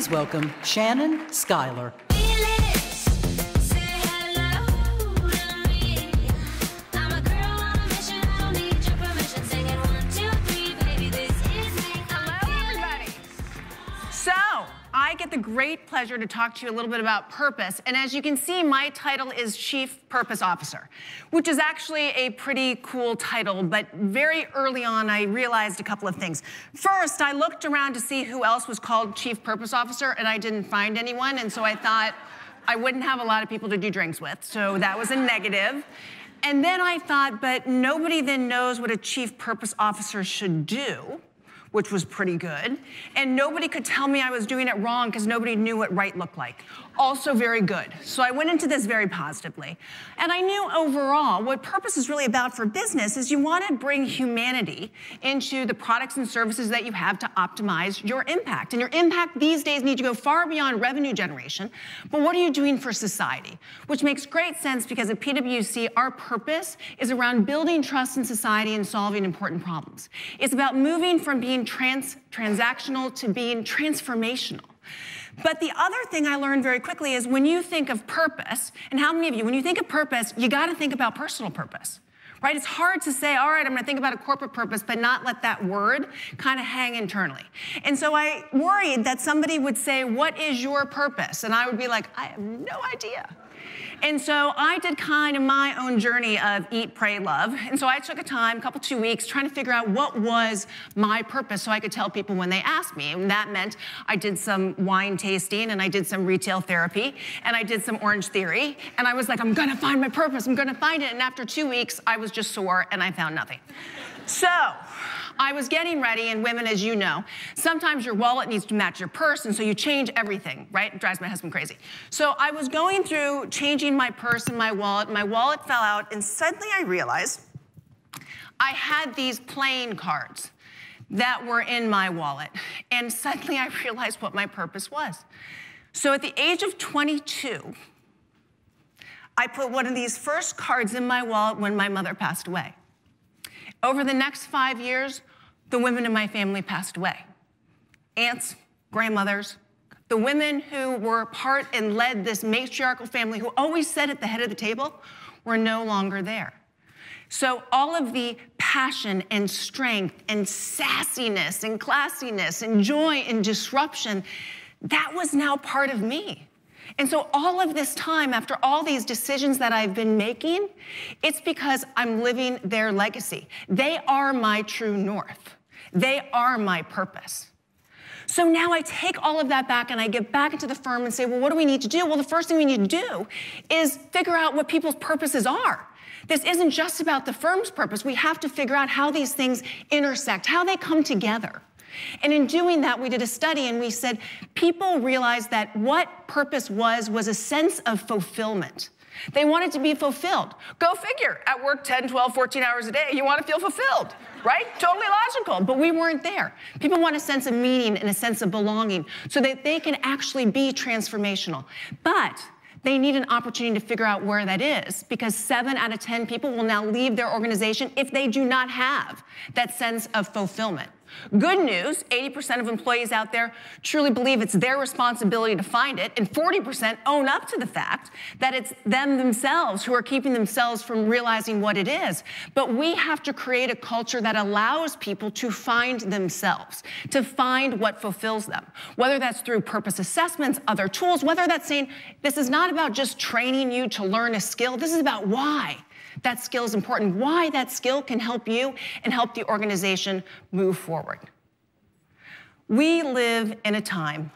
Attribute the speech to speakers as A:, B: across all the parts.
A: Please welcome Shannon Schuyler.
B: I get the great pleasure to talk to you a little bit about purpose. And as you can see, my title is Chief Purpose Officer, which is actually a pretty cool title. But very early on, I realized a couple of things. First, I looked around to see who else was called Chief Purpose Officer, and I didn't find anyone. And so I thought I wouldn't have a lot of people to do drinks with. So that was a negative. And then I thought, but nobody then knows what a Chief Purpose Officer should do, which was pretty good. And nobody could tell me I was doing it wrong because nobody knew what right looked like. Also very good. So I went into this very positively. And I knew overall what purpose is really about for business is you want to bring humanity into the products and services that you have to optimize your impact. And your impact these days needs to go far beyond revenue generation. But what are you doing for society? Which makes great sense because at PWC, our purpose is around building trust in society and solving important problems. It's about moving from being transactional to being transformational. But the other thing I learned very quickly is when you think of purpose, and how many of you, when you think of purpose, you got to think about personal purpose, right? It's hard to say, all right, I'm going to think about a corporate purpose, but not let that word kind of hang internally. And so I worried that somebody would say, what is your purpose? And I would be like, I have no idea. And so I did kind of my own journey of eat, pray, love. And so I took a time, 2 weeks, trying to figure out what was my purpose so I could tell people when they asked me. And that meant I did some wine tasting, and I did some retail therapy, and I did some Orange Theory. And I was like, I'm going to find my purpose. I'm going to find it. And after 2 weeks, I was just sore, and I found nothing. So I was getting ready, and women, as you know, sometimes your wallet needs to match your purse, and so you change everything, right? It drives my husband crazy. So I was going through changing my purse and my wallet. My wallet fell out, and suddenly I realized I had these playing cards that were in my wallet. And suddenly I realized what my purpose was. So at the age of 22, I put one of these first cards in my wallet when my mother passed away. Over the next 5 years, the women in my family passed away. Aunts, grandmothers, the women who were part and led this matriarchal family who always sat at the head of the table were no longer there. So all of the passion and strength and sassiness and classiness and joy and disruption, that was now part of me. And so all of this time, after all these decisions that I've been making, it's because I'm living their legacy. They are my true north. They are my purpose. So now I take all of that back and I get back into the firm and say, well, what do we need to do? Well, the first thing we need to do is figure out what people's purposes are. This isn't just about the firm's purpose. We have to figure out how these things intersect, how they come together. And in doing that, we did a study and we said people realized that what purpose was a sense of fulfillment. They wanted to be fulfilled. Go figure, at work 10, 12, 14 hours a day, you want to feel fulfilled, right? Totally logical, but we weren't there. People want a sense of meaning and a sense of belonging so that they can actually be transformational. But they need an opportunity to figure out where that is because 7 out of 10 people will now leave their organization if they do not have that sense of fulfillment. Good news, 80% of employees out there truly believe it's their responsibility to find it, and 40% own up to the fact that it's them themselves who are keeping themselves from realizing what it is. But we have to create a culture that allows people to find themselves, to find what fulfills them, whether that's through purpose assessments, other tools, whether that's saying this is not about just training you to learn a skill, this is about why that skill is important, why that skill can help you and help the organization move forward. We live in a time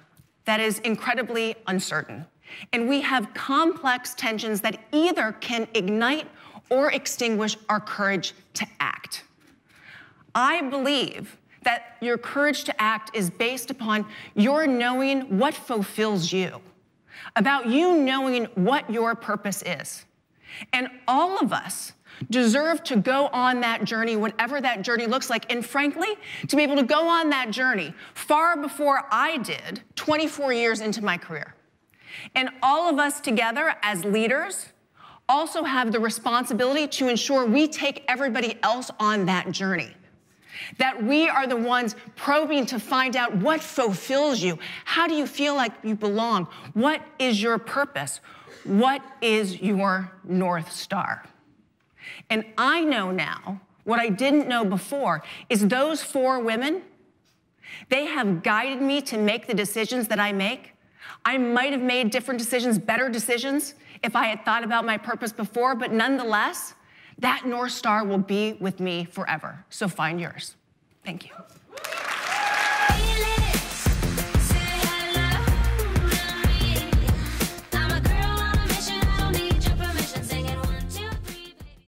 B: that is incredibly uncertain, and we have complex tensions that either can ignite or extinguish our courage to act. I believe that your courage to act is based upon your knowing what fulfills you, about you knowing what your purpose is. And all of us deserve to go on that journey, whatever that journey looks like. And frankly, to be able to go on that journey far before I did 24 years into my career. And all of us together as leaders also have the responsibility to ensure we take everybody else on that journey. that we are the ones probing to find out what fulfills you. How do you feel like you belong? What is your purpose? What is your North Star? And I know now, what I didn't know before, is those 4 women, they have guided me to make the decisions that I make. I might have made different decisions, better decisions, if I had thought about my purpose before, but nonetheless, that North Star will be with me forever. So find yours. Thank you.